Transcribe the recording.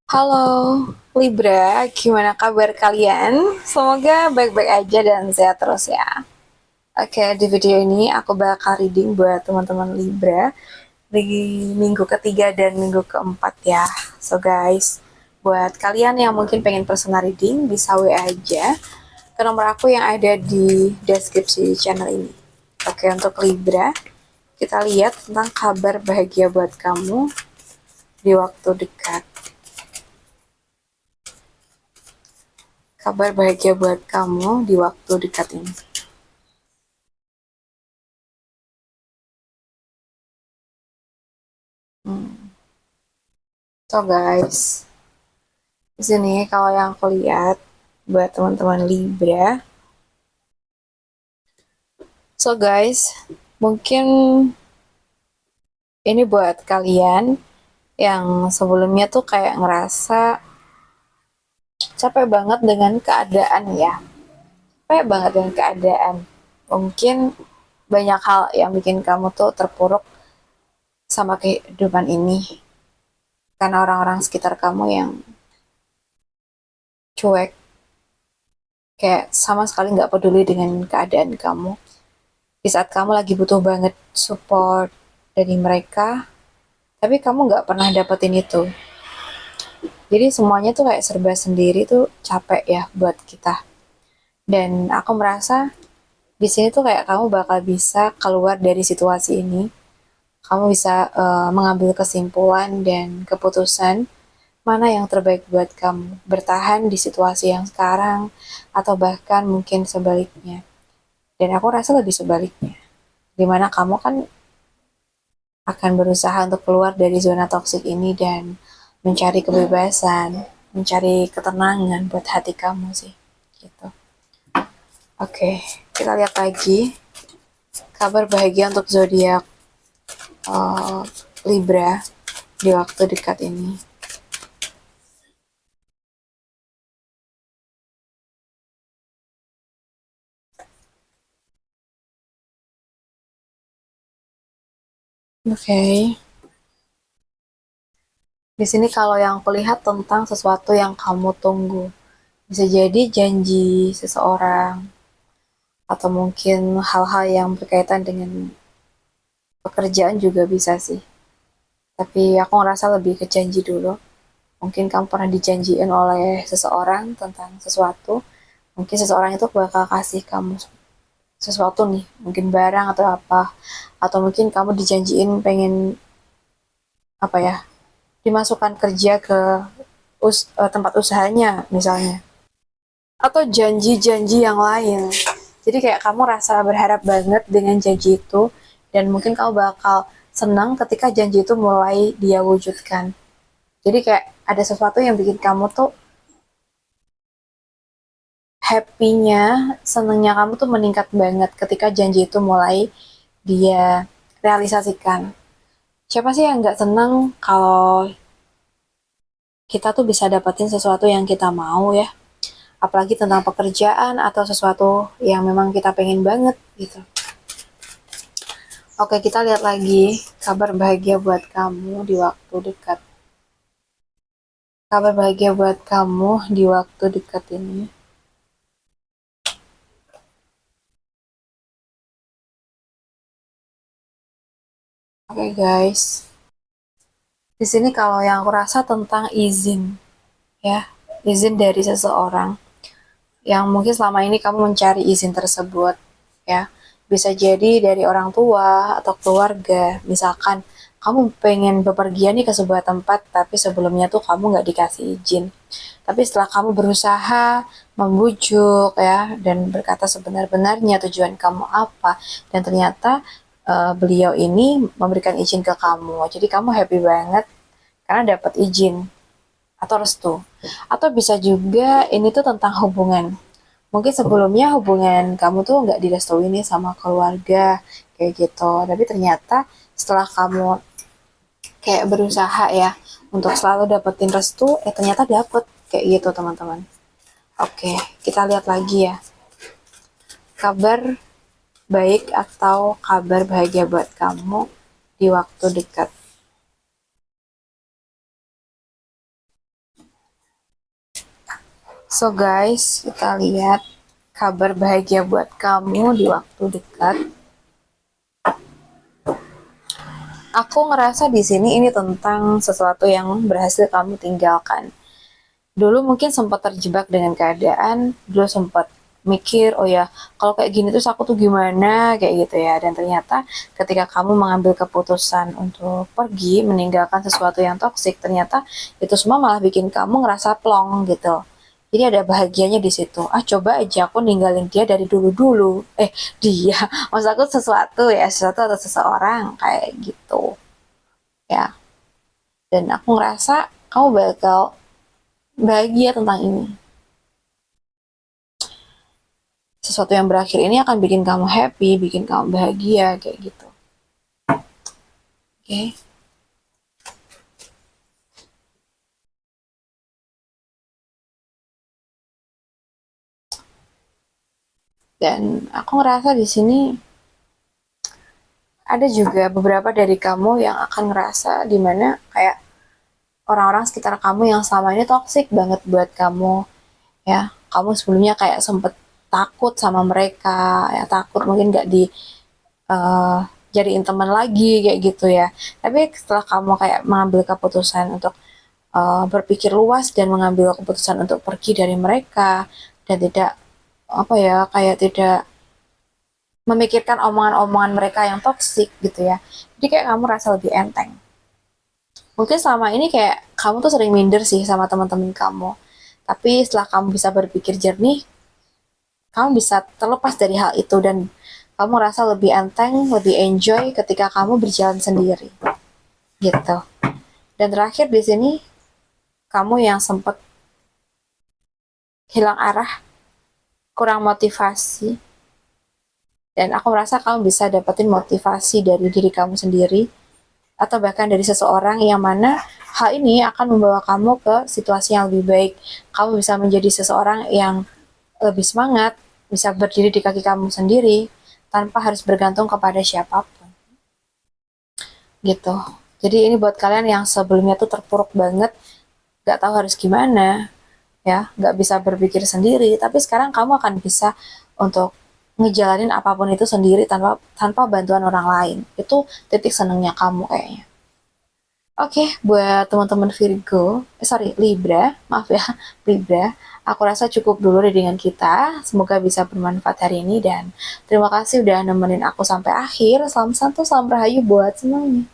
Halo Libra, gimana kabar kalian? Semoga baik-baik aja dan sehat terus ya. Oke, di video ini aku bakal reading buat teman-teman Libra di minggu ketiga dan minggu keempat ya. So guys, buat kalian yang mungkin pengen personal reading bisa WA aja ke nomor aku yang ada di deskripsi channel ini. Oke, untuk Libra, kita lihat tentang kabar bahagia buat kamu di waktu dekat. Kabar bahagia buat kamu di waktu dekat ini. Hmm. So guys, di sini kalau yang aku lihat buat teman-teman Libra. So guys, mungkin ini buat kalian yang sebelumnya tuh kayak ngerasa capek banget dengan keadaan ya. Capek banget dengan keadaan. Mungkin banyak hal yang bikin kamu tuh terpuruk sama kehidupan ini. Karena orang-orang sekitar kamu yang cuek, kayak sama sekali nggak peduli dengan keadaan kamu. Di saat kamu lagi butuh banget support dari mereka, tapi kamu nggak pernah dapetin itu. Jadi semuanya tuh kayak serba sendiri tuh capek ya buat kita. Dan aku merasa di sini tuh kayak kamu bakal bisa keluar dari situasi ini. Kamu bisa mengambil kesimpulan dan keputusan mana yang terbaik buat kamu. Bertahan di situasi yang sekarang atau bahkan mungkin sebaliknya. Dan aku rasa lebih sebaliknya. Dimana kamu kan akan berusaha untuk keluar dari zona toksik ini dan mencari kebebasan, mencari ketenangan buat hati kamu sih, gitu. Oke, kita lihat lagi kabar bahagia untuk zodiak uh, Libra di waktu dekat ini. Oke, di sini kalau yang aku lihat tentang sesuatu yang kamu tunggu, bisa jadi janji seseorang atau mungkin hal-hal yang berkaitan dengan pekerjaan juga bisa sih. Tapi aku ngerasa lebih ke janji dulu. Mungkin kamu pernah dijanjiin oleh seseorang tentang sesuatu. Mungkin seseorang itu bakal kasih kamu sesuatu nih, mungkin barang atau apa. Atau mungkin kamu dijanjiin pengen apa ya, dimasukkan kerja ke tempat usahanya misalnya. Atau janji-janji yang lain. Jadi kayak kamu rasa berharap banget dengan janji itu dan mungkin kamu bakal senang ketika janji itu mulai dia wujudkan. Jadi kayak ada sesuatu yang bikin kamu tuh happy-nya, senengnya kamu tuh meningkat banget ketika janji itu mulai dia realisasikan. Siapa sih yang nggak seneng kalau kita tuh bisa dapetin sesuatu yang kita mau ya? Apalagi tentang pekerjaan atau sesuatu yang memang kita pengen banget gitu. Oke, kita lihat lagi kabar bahagia buat kamu di waktu dekat. Kabar bahagia buat kamu di waktu dekat ini. Oke guys, di sini kalau yang aku rasa tentang izin, ya, izin dari seseorang yang mungkin selama ini kamu mencari izin tersebut, ya, bisa jadi dari orang tua atau keluarga. Misalkan kamu pengen bepergian nih ke sebuah tempat, tapi sebelumnya tuh kamu nggak dikasih izin. Tapi setelah kamu berusaha membujuk ya dan berkata sebenar-benarnya tujuan kamu apa, dan ternyata beliau ini memberikan izin ke kamu, jadi kamu happy banget karena dapat izin atau restu. Atau bisa juga ini tuh tentang hubungan. Mungkin sebelumnya hubungan kamu tuh nggak direstui nih sama keluarga kayak gitu. Tapi ternyata setelah kamu kayak berusaha ya untuk selalu dapetin restu, ternyata dapet kayak gitu teman-teman. Oke, kita lihat lagi ya. Kabar baik atau kabar bahagia buat kamu di waktu dekat. So guys, kita lihat kabar bahagia buat kamu di waktu dekat. Aku ngerasa di sini ini tentang sesuatu yang berhasil kamu tinggalkan. Dulu mungkin sempat terjebak dengan keadaan, dulu sempat mikir, oh ya, kalau kayak gini terus aku tuh gimana, kayak gitu ya. Dan ternyata ketika kamu mengambil keputusan untuk pergi, meninggalkan sesuatu yang toksik, ternyata itu semua malah bikin kamu ngerasa plong gitu. Jadi ada bahagianya di situ. Ah, coba aja aku ninggalin dia dari dulu-dulu. Dia. Maksud aku sesuatu ya, sesuatu atau seseorang kayak gitu. Ya. Dan aku ngerasa kamu bakal bahagia tentang ini. Sesuatu yang berakhir ini akan bikin kamu happy, bikin kamu bahagia, kayak gitu. Oke. Okay? Dan aku ngerasa di sini ada juga beberapa dari kamu yang akan ngerasa dimana kayak orang-orang sekitar kamu yang selama ini toxic banget buat kamu, ya. Kamu sebelumnya kayak sempet takut sama mereka, ya takut mungkin gak di uh, jadiin teman lagi kayak gitu ya. Tapi setelah kamu kayak mengambil keputusan untuk berpikir luas dan mengambil keputusan untuk pergi dari mereka dan tidak apa ya kayak tidak memikirkan omongan-omongan mereka yang toksik gitu ya. Jadi kayak kamu rasa lebih enteng. Mungkin selama ini kayak kamu tuh sering minder sih sama teman-teman kamu. Tapi setelah kamu bisa berpikir jernih, kamu bisa terlepas dari hal itu dan kamu rasa lebih enteng, lebih enjoy ketika kamu berjalan sendiri. Gitu. Dan terakhir di sini kamu yang sempat hilang arah, kurang motivasi, dan aku merasa kamu bisa dapetin motivasi dari diri kamu sendiri atau bahkan dari seseorang yang mana hal ini akan membawa kamu ke situasi yang lebih baik. Kamu bisa menjadi seseorang yang lebih semangat, bisa berdiri di kaki kamu sendiri tanpa harus bergantung kepada siapapun. Gitu. Jadi ini buat kalian yang sebelumnya tuh terpuruk banget, gak tahu harus gimana, ya, gak bisa berpikir sendiri, tapi sekarang kamu akan bisa untuk ngejalanin apapun itu sendiri tanpa tanpa bantuan orang lain. Itu titik senengnya kamu kayaknya. Oke, buat teman-teman Virgo, Libra, maaf ya, Libra, aku rasa cukup dulu dengan kita. Semoga bisa bermanfaat hari ini dan terima kasih udah nemenin aku sampai akhir. Salam santu, salam rahayu buat semuanya.